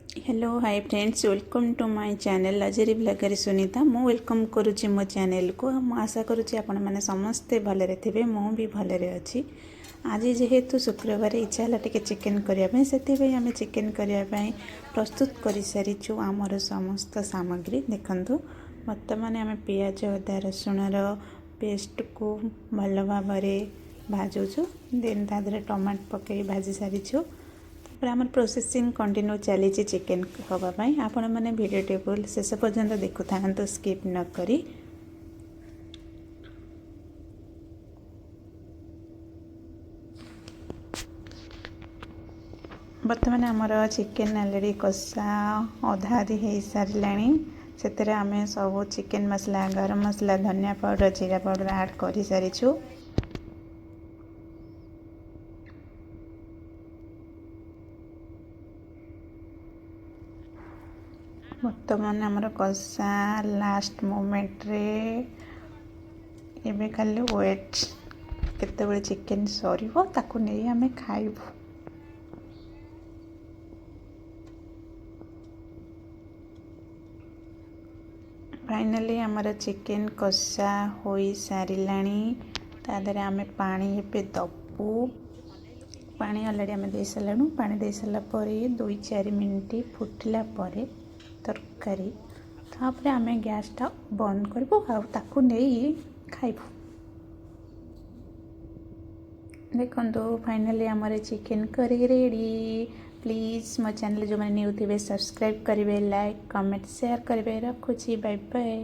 Hello hi friends welcome to my channel लजेरी blogger Sunita मु welcome करुच्ची मो चैनल को मु आशा करुच्ची आपण मैंने समस्ते भलरे थे मु भी भलरे अच्छी आज जेहेतु शुक्रवार इच्छा है टे चिकेन करने से आम चिकेन करने प्रस्तुत कर सारीचु आमर समस्त सामग्री देखु बर्तमान आम पियाज अदा रसुण पेस्ट को भल भाव भाजुचु देन तादरे टमाटो पकई भाजी सारीचु आम प्रोसेसिंग कंटिन्यू चली चिकेन हाँपाई आपण मैंने वीडियो टेबल शेष पर्यंत देखु था स्किप न करी बर्तमान आमर चिकेन अलरेडी कषा अधा अधि हो सारा से आम सब चिकेन मसला गरम मसला धनिया पाउडर जीरा पाउडर ऐड कर सारीचु। बर्तमान आमर कषा लास्ट मोमेंट रे एबे खाली वेट केतेबेले चिकेन सरीबो ताकू नहीं आम खाइबू। फाइनली आमर चिकेन कषा हो साराणी तादरे आम पानी एबे दबू पानी अलरेडी आम दे सारूँ पानी दे सारा 2-4 मिनट फुटिला तरकारी तापर आम गैसटा बंद करूँ आकू नहीं खाइबू। देखो फाइनली आमर चिकेन करी रेडी। प्लीज़ मो चैनल जो मैंने न्यू थे सब्सक्राइब करेंगे लाइक कमेंट शेयर करेंगे। रखुची बाय बाय।